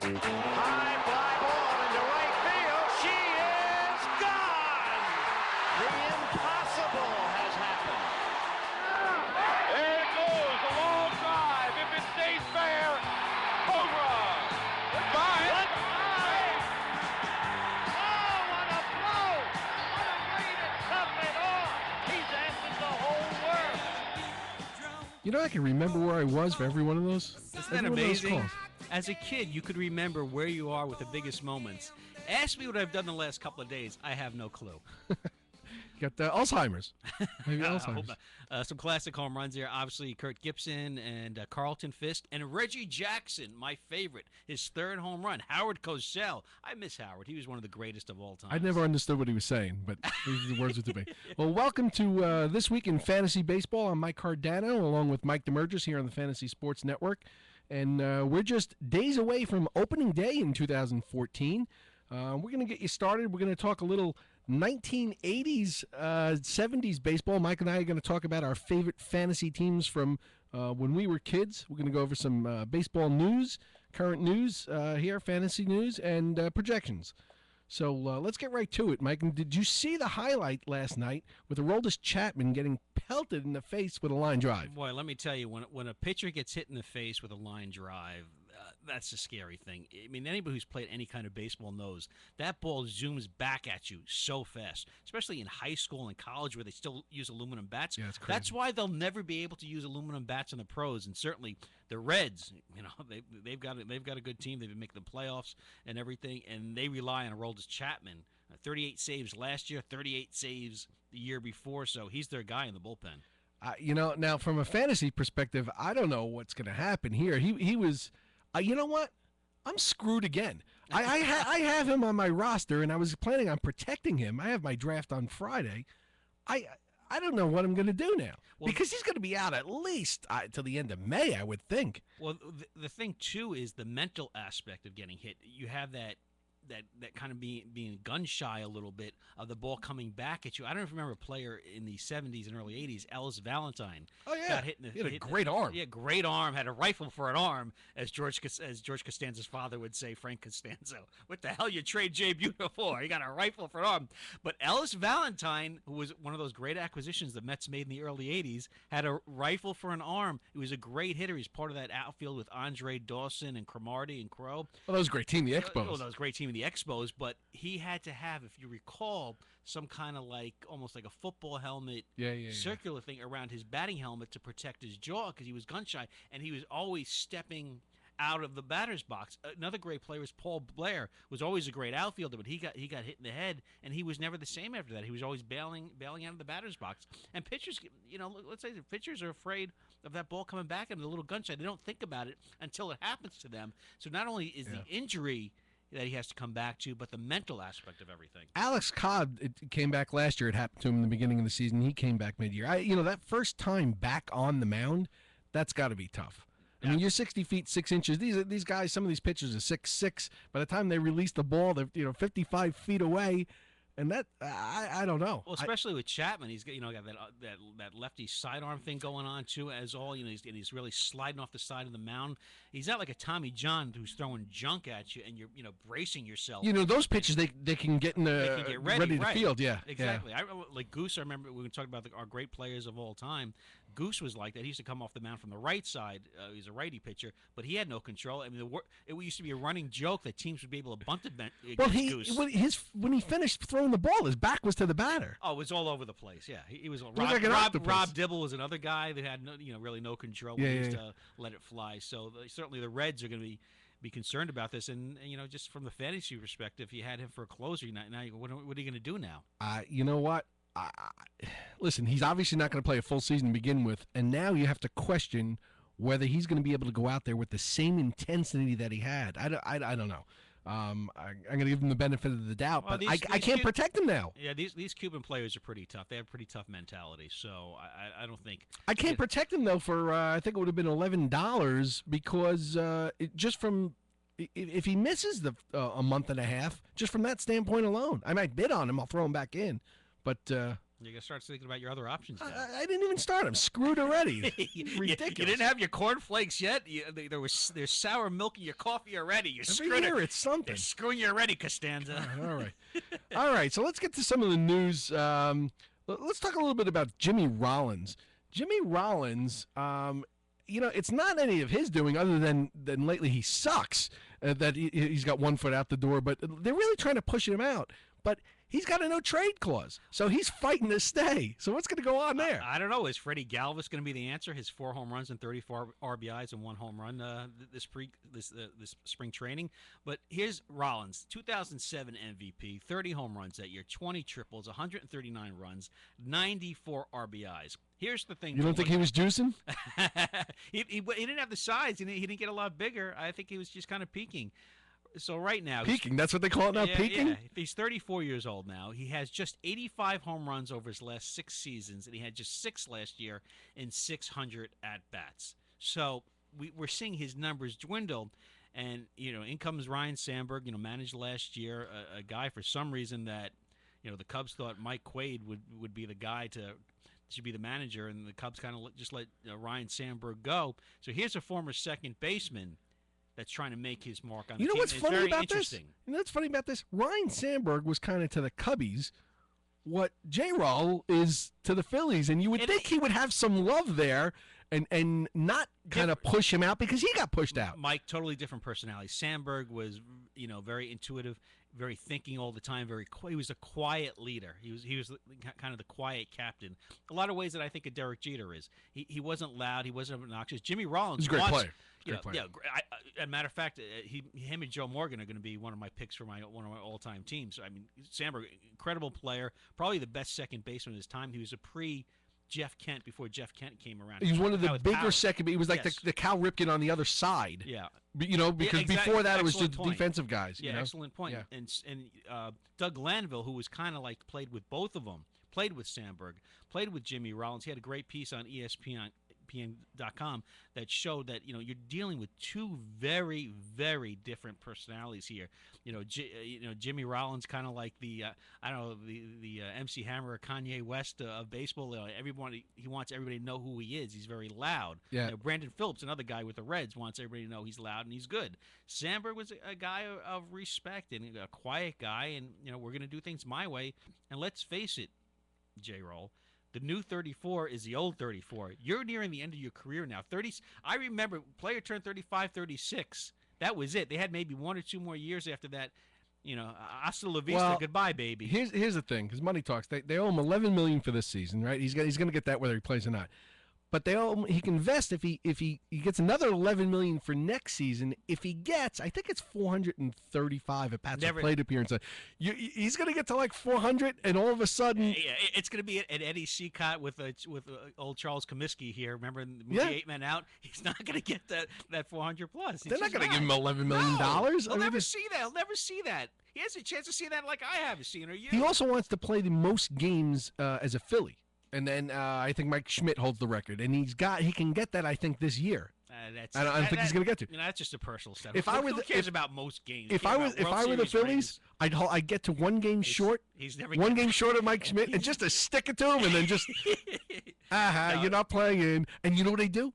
High fly ball into right field. She is gone. The impossible has happened. There it goes, a long drive. If it stays fair, home run. Goodbye. What what a blow! What a way to top it off! He's answered the whole world. You know, I can remember where I was for every one of those. Isn't that amazing? As a kid, you could remember where you are with the biggest moments. Ask me what I've done the last couple of days. I have no clue. You got Alzheimer's. Maybe Alzheimer's. Some classic home runs there. Obviously, Kurt Gibson and Carlton Fisk. And Reggie Jackson, my favorite, his third home run. Howard Cosell. I miss Howard. He was one of the greatest of all time. I never understood what he was saying, but the words were to me. Well, welcome to This Week in Fantasy Baseball. I'm Mike Cardano, along with Mike DeMurgis here on the Fantasy Sports Network. And we're just days away from opening day in 2014. We're going to get you started. We're going to talk a little 1980s, 70s baseball. Mike and I are going to talk about our favorite fantasy teams from when we were kids. We're going to go over some baseball news, current news here, fantasy news, and projections. So let's get right to it, Mike. And did you see the highlight last night with Aroldis Chapman getting pelted in the face with a line drive? Boy, let me tell you, when a pitcher gets hit in the face with a line drive, that's a scary thing. I mean, anybody who's played any kind of baseball knows that ball zooms back at you so fast, especially in high school and college where they still use aluminum bats. Yeah, it's crazy. That's why they'll never be able to use aluminum bats in the pros, and certainly the Reds. You know, they've got a good team. They've been making the playoffs and everything, and they rely on Aroldis Chapman. 38 saves last year, 38 saves the year before, so he's their guy in the bullpen. Now from a fantasy perspective, I don't know what's going to happen here. He was. You know what? I'm screwed again. I have him on my roster, and I was planning on protecting him. I have my draft on Friday. I don't know what I'm going to do now because he's going to be out at least till the end of May, I would think. Well, the thing, too, is the mental aspect of getting hit. You have that kind of being gun-shy a little bit of the ball coming back at you. I don't know if you remember a player in the 70s and early 80s, Ellis Valentine. Oh, yeah. Got hit in the, he had a great arm. Yeah, great arm. Had a rifle for an arm, as George Costanza's father would say, Frank Costanza. What the hell you trade Jay Buhner for? You got a rifle for an arm. But Ellis Valentine, who was one of those great acquisitions the Mets made in the early 80s, had a rifle for an arm. He was a great hitter. He's part of that outfield with Andre Dawson and Cromartie and Crow. Well, that was a great team, the Expos. Oh, that was a great team in the Expos, but he had to have, if you recall, some kind of almost like a football helmet, circular thing around his batting helmet to protect his jaw because he was gun shy, and he was always stepping out of the batter's box. Another great player was Paul Blair, was always a great outfielder, but he got hit in the head, and he was never the same after that. He was always bailing out of the batter's box. And pitchers, let's say the pitchers are afraid of that ball coming back and the little gun shy. They don't think about it until it happens to them. So not only is the injury that he has to come back to, but the mental aspect of everything. Alex Cobb, it came back last year. It happened to him in the beginning of the season. He came back mid-year. That first time back on the mound, that's got to be tough. I mean, you're 60 feet 6 inches. These guys, some of these pitchers are 6'6". By the time they release the ball, they're 55 feet away. And that I don't know. Well, especially with Chapman, he's got that lefty sidearm thing going on too. He's really sliding off the side of the mound. He's not like a Tommy John who's throwing junk at you, and you're bracing yourself. Those pitches they can get in the ready to field. Yeah, exactly. Yeah. Like Goose. I remember we were talking about our great players of all time. Goose was like that. He used to come off the mound from the right side. He's a righty pitcher, but he had no control. I mean, it used to be a running joke that teams would be able to bunt it. Goose. When he finished throwing the ball, his back was to the batter. Oh, it was all over the place. Yeah, he was. Rob Dibble was another guy that had really no control. He used to let it fly. So certainly the Reds are going to be concerned about this. And just from the fantasy perspective, you had him for a closer. Now what are you going to do now? You know what? Listen, he's obviously not going to play a full season to begin with, and now you have to question whether he's going to be able to go out there with the same intensity that he had. I don't know. I'm going to give him the benefit of the doubt, but I can't protect him now. Yeah, these Cuban players are pretty tough. They have pretty tough mentality, so I don't think I can't protect him though for I think it would have been $11 because if he misses a month and a half, just from that standpoint alone, I might bid on him. I'll throw him back in. But You got to start thinking about your other options now. I didn't even start. I'm screwed already. Ridiculous. You didn't have your cornflakes yet. There's sour milk in your coffee already. You're Every year it's something. They're screwing you already, Costanza. All right. All right. So let's get to some of the news. Let's talk a little bit about Jimmy Rollins. Jimmy Rollins, it's not any of his doing other than lately he sucks, that he's got 1 foot out the door, but they're really trying to push him out. But he's got a no-trade clause, so he's fighting to stay. So what's going to go on there? I don't know. Is Freddie Galvis going to be the answer? His 4 home runs and 34 RBIs and 1 home run this spring training. But here's Rollins, 2007 MVP, 30 home runs that year, 20 triples, 139 runs, 94 RBIs. Here's the thing. You don't think he was juicing? he didn't have the size. He didn't get a lot bigger. I think he was just kind of peaking. So right now, peaking. That's what they call it now, peaking? Yeah. He's 34 years old now. He has just 85 home runs over his last 6 seasons, and he had just 6 last year in 600 at-bats. So we're seeing his numbers dwindle, and, in comes Ryan Sandberg, managed last year, a guy for some reason that, the Cubs thought Mike Quaid would be the guy should be the manager, and the Cubs kind of just let Ryan Sandberg go. So here's a former second baseman that's trying to make his mark on the team. What's funny about this? You know what's funny about this? Ryan Sandberg was kind of to the Cubbies what J-Roll is to the Phillies, and you would think he would have some love there and not kind of push him out because he got pushed out. Mike, totally different personality. Sandberg was, very intuitive, very thinking all the time. He was a quiet leader. He was kind of the quiet captain. A lot of ways that I think a Derek Jeter is. He wasn't loud. He wasn't obnoxious. Jimmy Rollins was a great player. Yeah. As a matter of fact, him and Joe Morgan are going to be one of my picks for one of my all-time teams. I mean, Sandberg, incredible player, probably the best second baseman of his time. He was a Jeff Kent before Jeff Kent came around. He was one of the bigger second. He was like the Cal Ripken on the other side. Yeah, because before that it was just defensive guys. Yeah, excellent point. Yeah. And Doug Lanville, who was kind of like played with both of them, played with Sandberg, played with Jimmy Rollins. He had a great piece on ESPN.com that showed that you're dealing with 2 very, very different personalities here. Jimmy Rollins, kind of like the MC Hammer or Kanye West of baseball. He wants everybody to know who he is. He's very loud. Yeah. Brandon Phillips, another guy with the Reds, wants everybody to know he's loud and he's good. Sandberg was a guy of respect and a quiet guy, and we're going to do things my way. And let's face it, J-Roll, the new 34 is the old 34. You're nearing the end of your career now. I remember player turned 35, 36. That was it. They had maybe 1 or 2 more years after that. Hasta la vista, goodbye, baby. Here's the thing, because money talks. They owe him $11 million for this season, right? He's going to get that whether he plays or not. But he can invest if he gets another $11 million for next season. If he gets, I think it's 435 at Pat's plate appearance. He's going to get to like 400, and all of a sudden, it's going to be an Eddie Seacott with old Charles Comiskey here. Remember in the movie 8 Men Out? He's not going to get that 400 plus. They're not going to give him $11 million. He'll never see that. He'll never see that. He has a chance to see that like I haven't seen or you. He also wants to play the most games as a Philly. And then I think Mike Schmidt holds the record, and he can get that. I think this year. I don't think he's going to get to. That's just a personal stuff. Who cares about most games? If I were the Phillies, I'd get to 1 game short. He's never 1 game short of Mike Schmidt, and just to stick it to him, and then just you're not playing. And you know what I do?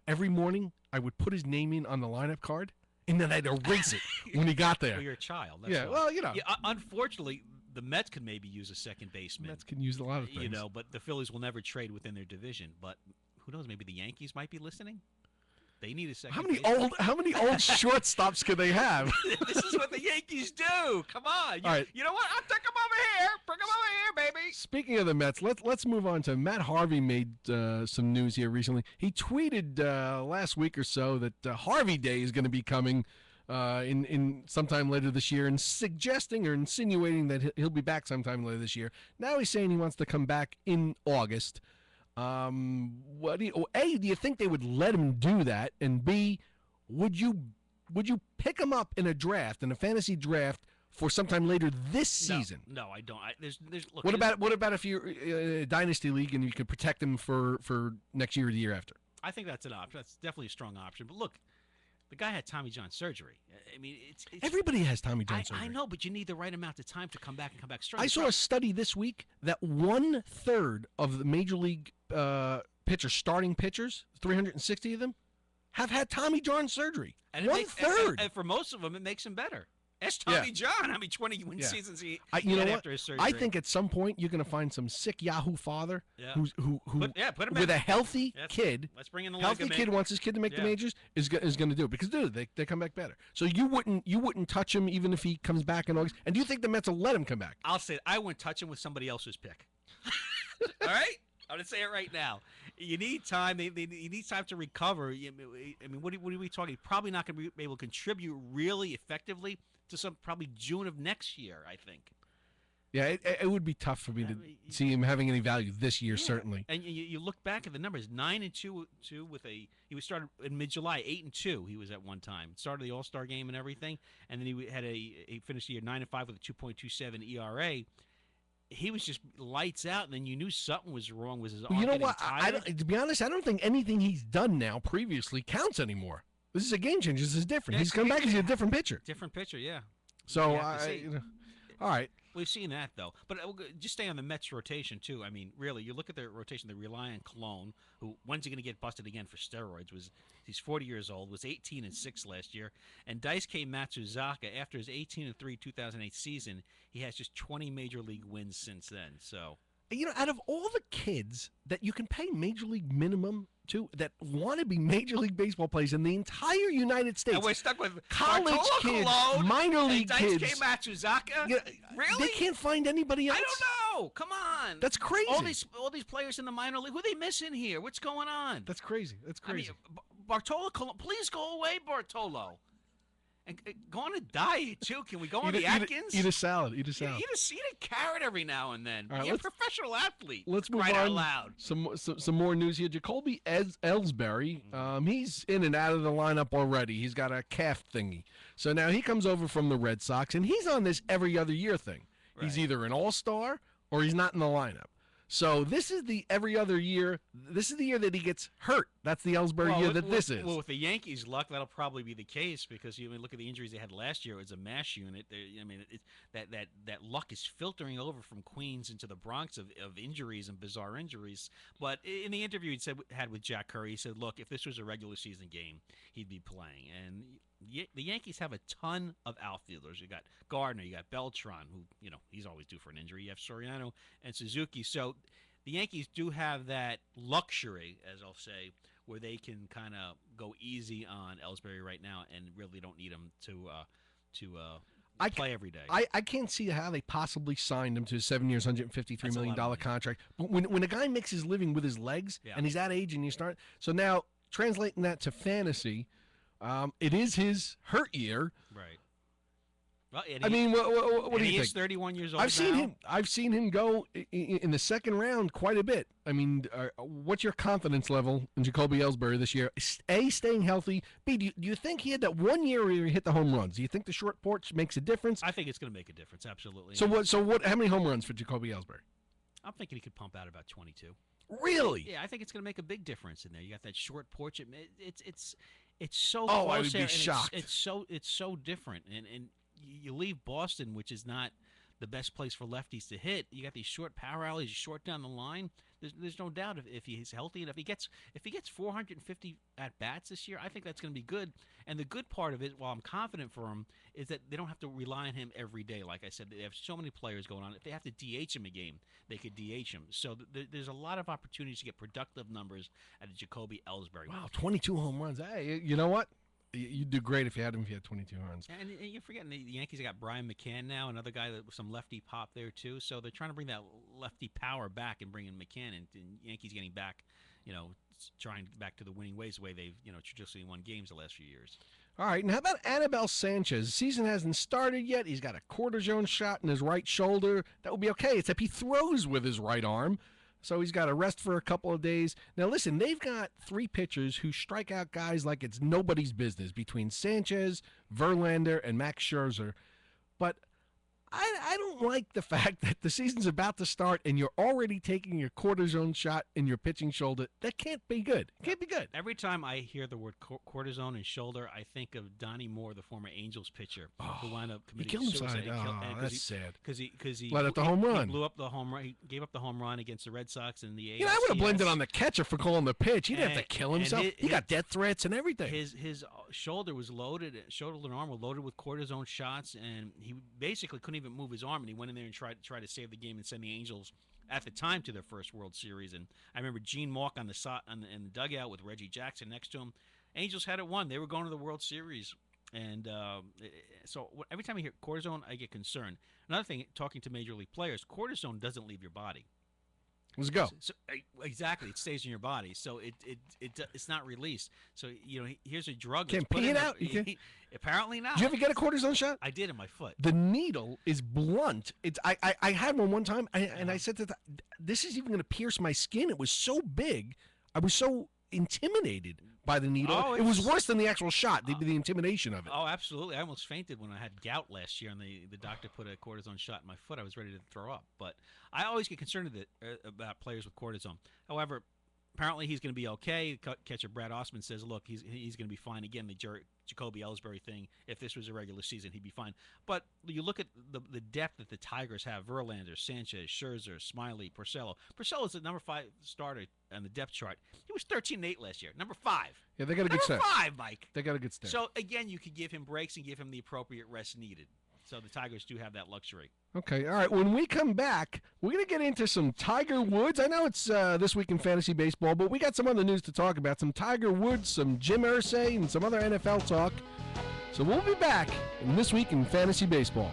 Every morning I would put his name in on the lineup card, and then I'd erase it when he got there. Well, you're a child. That's why. Well, unfortunately, the Mets could maybe use a second baseman. Mets can use a lot of things. But the Phillies will never trade within their division. But who knows? Maybe the Yankees might be listening. They need a second. How many old shortstops could they have? This is what the Yankees do. Come on. All right. You know what? I'll take them over here. Bring them over here, baby. Speaking of the Mets, let's move on to Matt Harvey. Made some news here recently. He tweeted last week or so that Harvey Day is going to be coming in sometime later this year, and suggesting or insinuating that he'll be back sometime later this year. Now he's saying he wants to come back in August. A, do you think they would let him do that? And B, would you pick him up in a draft, in a fantasy draft, for sometime later this season? No, I don't. Look, what about if you're a dynasty league and you could protect him for next year or the year after? I think that's an option. That's definitely a strong option. But look, The guy had Tommy John surgery. I mean, it's everybody has Tommy John surgery. I know, but you need the right amount of time to come back and come back strong. I saw a study this week that 1/3 of the major league pitchers, starting pitchers, 360 of them, have had Tommy John surgery. And 1/3. And for most of them, it makes them better. Ask Tommy John how many 20-win seasons he had after his surgery. I think at some point you're going to find some sick Yahoo father who put him with in. a healthy kid. Let's bring in the healthy kid wants his kid to make the majors is going to do it because they come back better. So you wouldn't touch him even if he comes back in August. And do you think the Mets will let him come back? I'll say I wouldn't touch him with somebody else's pick. All right, I'm going to say it right now. You need time. You need time to recover. I mean, what are we talking? He's probably not going to be able to contribute really effectively to probably June of next year, I think. Yeah, it would be tough for me to see him having any value this year, certainly. And you look back at the numbers: 9-2 with he was started in mid-July, 8-2. He was at one time. Started the All-Star game and everything, and then he finished the year 9-5 with a 2.27 ERA. He was just lights out, and then you knew something was wrong with his arm. You know what? To be honest, I don't think anything he's done now previously counts anymore. This is a game changer. This is different. He's come back as a different pitcher. Different pitcher, yeah. So, all right. We've seen that, though. But just stay on the Mets rotation, too. I mean, really, you look at their rotation, they rely on Cologne, who, when's he going to get busted again for steroids? He's 40 years old, was 18-6 last year. And Daisuke Matsuzaka, after his 18-3 2008 season, he has just 20 major league wins since then. So, out of all the kids that you can pay major league minimum to that want to be Major League Baseball players in the entire United States. And we're stuck with college kids, minor league kids. Daisuke Matsuzaka? Really? They can't find anybody else? I don't know. Come on. That's crazy. All these players in the minor league, who are they missing here? What's going on? That's crazy. I mean, Bartolo, please go away, Bartolo. And go on a diet, too. Can we go on the Atkins? Eat a salad. Eat a carrot every now and then. Right, You're a professional athlete. Let's move on. Out loud. Some more news here. Jacoby Ellsbury, he's in and out of the lineup already. He's got a calf thingy. So now he comes over from the Red Sox, and he's on this every other year thing. Right. He's either an all-star or he's not in the lineup. So this is the every other year. This is the year that he gets hurt. That's the Ellsbury year this is. Well, with the Yankees' luck, that'll probably be the case because you look at the injuries they had last year. It was a mash unit. That luck is filtering over from Queens into the Bronx of injuries and bizarre injuries. But in the interview he had with Jack Curry, he said, "Look, if this was a regular season game, he'd be playing." And the Yankees have a ton of outfielders. You got Gardner, you got Beltran, who he's always due for an injury. You have Soriano and Suzuki. So the Yankees do have that luxury, as I'll say, where they can kind of go easy on Ellsbury right now and really don't need him to play every day. I can't see how they possibly signed him to a 7 years, $153 million contract. But when a guy makes his living with his legs and he's that age and you start – so now translating that to fantasy, it is his hurt year. Right. Well, what do you think? He's 31 years old. I've seen him go in the second round quite a bit. I mean, what's your confidence level in Jacoby Ellsbury this year? A, staying healthy. B, do you think he had that 1 year where he hit the home runs? Do you think the short porch makes a difference? I think it's going to make a difference. Absolutely. So what? How many home runs for Jacoby Ellsbury? I'm thinking he could pump out about 22. Really? Yeah, I think it's going to make a big difference in there. You got that short porch. It's so. Oh, I would be shocked. It's so different, and you leave Boston, which is not the best place for lefties to hit. You got these short power alleys, short down the line. There's no doubt if he's healthy and if he gets 450 at bats this year, I think that's going to be good. And the good part of it, while I'm confident for him, is that they don't have to rely on him every day. Like I said, they have so many players going on. If they have to DH him a game, they could DH him. So there's a lot of opportunities to get productive numbers at a Jacoby Ellsbury. Wow, 22 home runs. Hey, you know what? You'd do great if you had him if you had 22 runs. And you're forgetting the Yankees got Brian McCann now, another guy with some lefty pop there too. So they're trying to bring that lefty power back and bring in McCann, and Yankees getting back, trying to get back to the winning ways, the way they've traditionally won games the last few years. All right, and how about Anibal Sanchez? The season hasn't started yet. He's got a cortisone shot in his right shoulder. That would be okay, except he throws with his right arm. So he's got to rest for a couple of days. Now, listen, they've got three pitchers who strike out guys like it's nobody's business between Sanchez, Verlander, and Max Scherzer. But I don't like the fact that the season's about to start and you're already taking your cortisone shot in your pitching shoulder. That can't be good. It can't be good. Every time I hear the word cortisone and shoulder, I think of Donnie Moore, the former Angels pitcher, who wound up committing suicide. That's sad. Because he let up the home run. He blew up the home run. He gave up the home run against the Red Sox in the ALCS. I would have blamed it on the catcher for calling the pitch. He didn't have to kill himself. He got death threats and everything. His shoulder was loaded. Shoulder and arm were loaded with cortisone shots, and he basically couldn't even move his arm. And he went in there and tried to save the game and send the Angels at the time to their first World Series. And I remember Gene Mauch in the dugout with Reggie Jackson next to him. Angels had it won. They were going to the World Series. And so every time I hear cortisone, I get concerned. Another thing, talking to major league players, cortisone doesn't leave your body. Let's go. Exactly, it stays in your body, so it's not released. So here's a drug. Can't pee it out. Apparently not. Did you ever get a cortisone shot? I did in my foot. The needle is blunt. I had one time, and I said that this is even going to pierce my skin. It was so big. I was so intimidated by the needle. It was worse than the actual shot, the intimidation of it. Oh, absolutely. I almost fainted when I had gout last year, and the doctor put a cortisone shot in my foot. I was ready to throw up. But I always get concerned about players with cortisone. However, apparently he's going to be okay. Catcher Brad Osman says, look, he's going to be fine. Again, the Jacoby Ellsbury thing, if this was a regular season, he'd be fine. But you look at the depth that the Tigers have: Verlander, Sanchez, Scherzer, Smiley, Porcello. Porcello's the number 5 starter on the depth chart. He was 13-8 last year. Number 5. Yeah, they got a good start. Number 5, Mike. They got a good start. So, again, you could give him breaks and give him the appropriate rest needed. So the Tigers do have that luxury. Okay, all right. When we come back, we're going to get into some Tiger Woods. I know it's This Week in Fantasy Baseball, but we got some other news to talk about. Some Tiger Woods, some Jim Irsay, and some other NFL talk. So we'll be back in This Week in Fantasy Baseball.